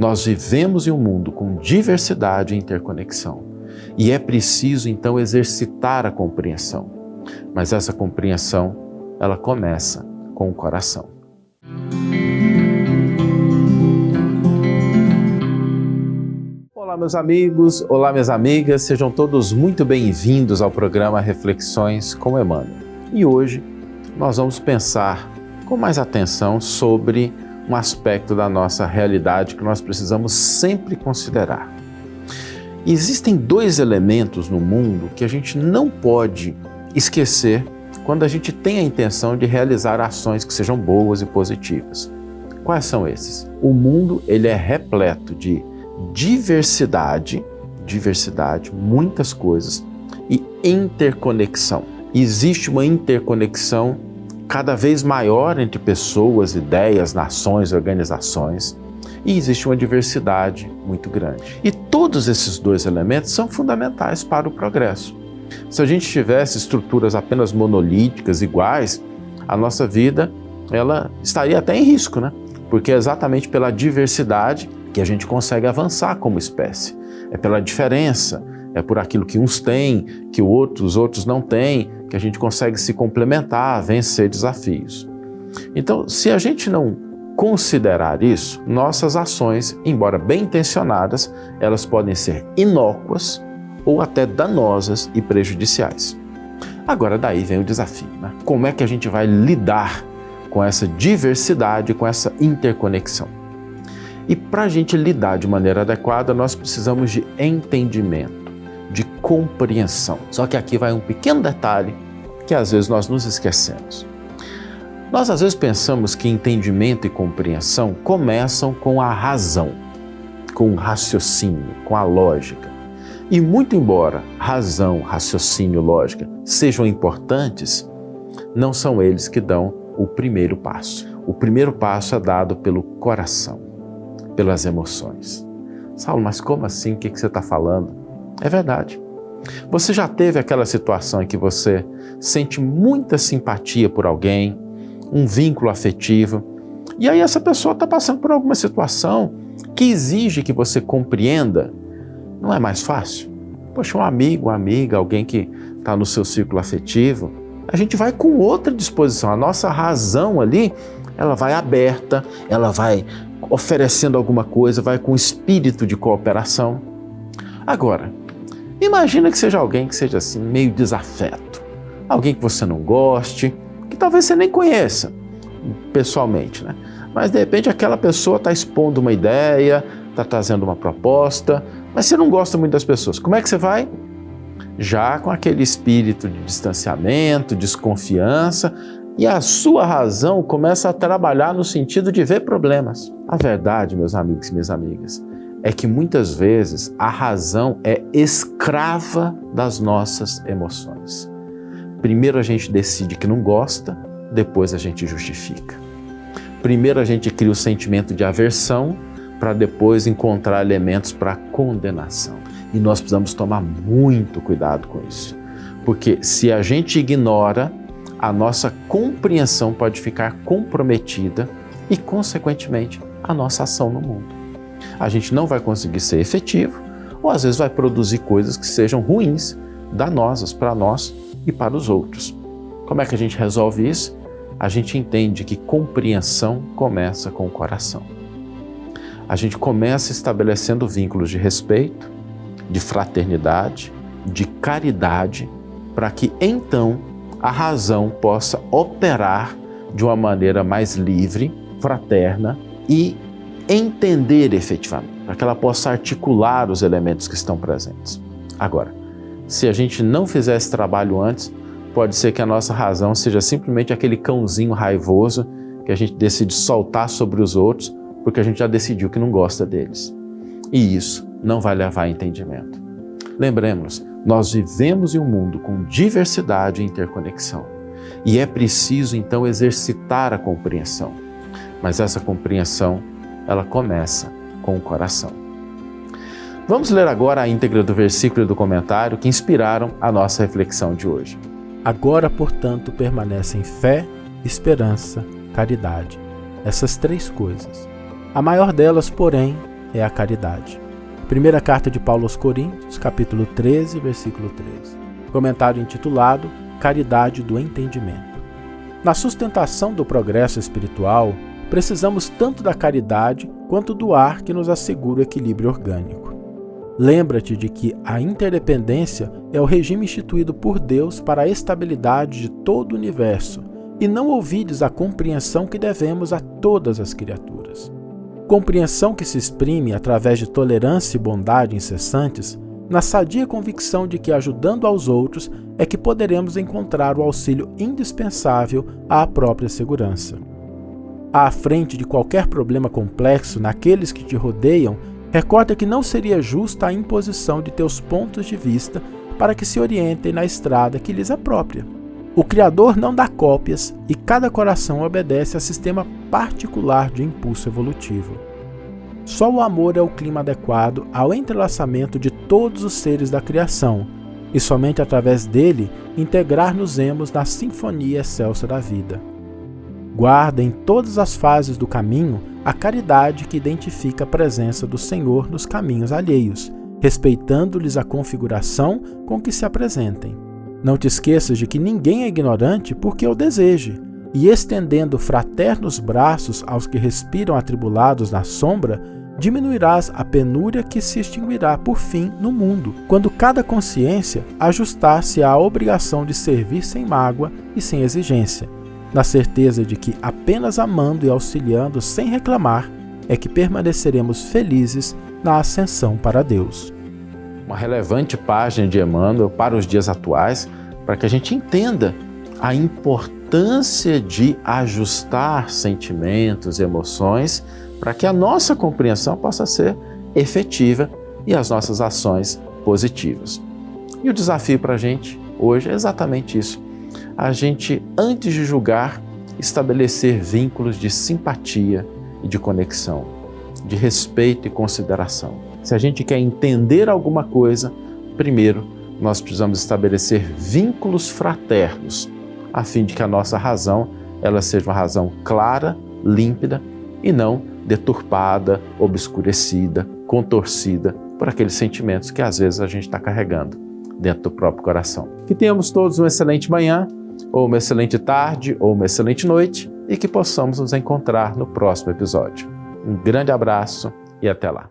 Nós vivemos em um mundo com diversidade e interconexão. E é preciso, então, exercitar a compreensão. Mas essa compreensão, ela começa com o coração. Olá, meus amigos, olá, minhas amigas, sejam todos muito bem-vindos ao programa Reflexões com Emmanuel. E hoje nós vamos pensar com mais atenção sobre um aspecto da nossa realidade que nós precisamos sempre considerar. Existem dois elementos no mundo que a gente não pode esquecer quando a gente tem a intenção de realizar ações que sejam boas e positivas. Quais são esses? O mundo, ele é repleto de diversidade, muitas coisas, e interconexão. Existe uma interconexão cada vez maior entre pessoas, ideias, nações, organizações, e existe uma diversidade muito grande. E todos esses dois elementos são fundamentais para o progresso. Se a gente tivesse estruturas apenas monolíticas, iguais, a nossa vida ela estaria até em risco, né? Porque é exatamente pela diversidade que a gente consegue avançar como espécie. É pela diferença, é por aquilo que uns têm, que os outros não têm, que a gente consegue se complementar, vencer desafios. Então, se a gente não considerar isso, nossas ações, embora bem intencionadas, elas podem ser inócuas ou até danosas e prejudiciais. Agora, daí vem o desafio, né? Como é que a gente vai lidar com essa diversidade, com essa interconexão? E para a gente lidar de maneira adequada, nós precisamos de entendimento, de compreensão. Só que aqui vai um pequeno detalhe que às vezes nós nos esquecemos. Nós às vezes pensamos que entendimento e compreensão começam com a razão, com o raciocínio, com a lógica. E muito embora razão, raciocínio, lógica sejam importantes, não são eles que dão o primeiro passo. O primeiro passo é dado pelo coração, pelas emoções. Saulo, mas como assim? O que você está falando? É verdade. Você já teve aquela situação em que você sente muita simpatia por alguém, um vínculo afetivo, e aí essa pessoa está passando por alguma situação que exige que você compreenda? Não é mais fácil? Poxa, um amigo, uma amiga, alguém que está no seu círculo afetivo, a gente vai com outra disposição. A nossa razão ali, ela vai aberta, ela vai oferecendo alguma coisa, vai com espírito de cooperação. Agora, imagina que seja alguém que seja assim, meio desafeto, alguém que você não goste, que talvez você nem conheça pessoalmente, né? Mas de repente aquela pessoa está expondo uma ideia, está trazendo uma proposta, mas você não gosta muito das pessoas. Como é que você vai? Já com aquele espírito de distanciamento, desconfiança, e a sua razão começa a trabalhar no sentido de ver problemas. A verdade, meus amigos e minhas amigas, é que muitas vezes a razão é escrava das nossas emoções. Primeiro a gente decide que não gosta, depois a gente justifica. Primeiro a gente cria o sentimento de aversão, para depois encontrar elementos para condenação. E nós precisamos tomar muito cuidado com isso. Porque se a gente ignora, a nossa compreensão pode ficar comprometida e, consequentemente, a nossa ação no mundo. A gente não vai conseguir ser efetivo ou às vezes vai produzir coisas que sejam ruins, danosas para nós e para os outros. Como é que a gente resolve isso? A gente entende que compreensão começa com o coração. A gente começa estabelecendo vínculos de respeito, de fraternidade, de caridade, para que então a razão possa operar de uma maneira mais livre, fraterna e entender efetivamente, para que ela possa articular os elementos que estão presentes. Agora, se a gente não fizer esse trabalho antes, pode ser que a nossa razão seja simplesmente aquele cãozinho raivoso que a gente decide soltar sobre os outros porque a gente já decidiu que não gosta deles. E isso não vai levar a entendimento. Lembremos, nós vivemos em um mundo com diversidade e interconexão. E é preciso, então, exercitar a compreensão. Mas essa compreensão, ela começa com o coração. Vamos ler agora a íntegra do versículo e do comentário que inspiraram a nossa reflexão de hoje. Agora, portanto, permanecem fé, esperança, caridade. Essas três coisas. A maior delas, porém, é a caridade. Primeira carta de Paulo aos Coríntios, capítulo 13, versículo 13. Comentário intitulado Caridade do Entendimento. Na sustentação do progresso espiritual, precisamos tanto da caridade quanto do ar que nos assegura o equilíbrio orgânico. Lembra-te de que a interdependência é o regime instituído por Deus para a estabilidade de todo o universo, e não ouvides a compreensão que devemos a todas as criaturas. Compreensão que se exprime através de tolerância e bondade incessantes, na sadia convicção de que, ajudando aos outros, é que poderemos encontrar o auxílio indispensável à própria segurança. À frente de qualquer problema complexo naqueles que te rodeiam, recorda que não seria justa a imposição de teus pontos de vista para que se orientem na estrada que lhes é própria. O Criador não dá cópias e cada coração obedece a sistema particular de impulso evolutivo. Só o amor é o clima adequado ao entrelaçamento de todos os seres da criação, e somente através dele integrar-nos-emos na sinfonia excelsa da vida. Guarda em todas as fases do caminho a caridade que identifica a presença do Senhor nos caminhos alheios, respeitando-lhes a configuração com que se apresentem. Não te esqueças de que ninguém é ignorante porque o deseje, e estendendo fraternos braços aos que respiram atribulados na sombra, diminuirás a penúria que se extinguirá por fim no mundo, quando cada consciência ajustar-se à obrigação de servir sem mágoa e sem exigência, na certeza de que apenas amando e auxiliando sem reclamar é que permaneceremos felizes na ascensão para Deus. Uma relevante página de Emmanuel para os dias atuais, para que a gente entenda a importância de ajustar sentimentos e emoções para que a nossa compreensão possa ser efetiva e as nossas ações positivas. E o desafio para a gente hoje é exatamente isso. A gente, antes de julgar, estabelecer vínculos de simpatia e de conexão, de respeito e consideração. Se a gente quer entender alguma coisa, primeiro nós precisamos estabelecer vínculos fraternos, a fim de que a nossa razão ela seja uma razão clara, límpida e não deturpada, obscurecida, contorcida por aqueles sentimentos que às vezes a gente está carregando dentro do próprio coração. Que tenhamos todos uma excelente manhã, ou uma excelente tarde, ou uma excelente noite e que possamos nos encontrar no próximo episódio. Um grande abraço e até lá.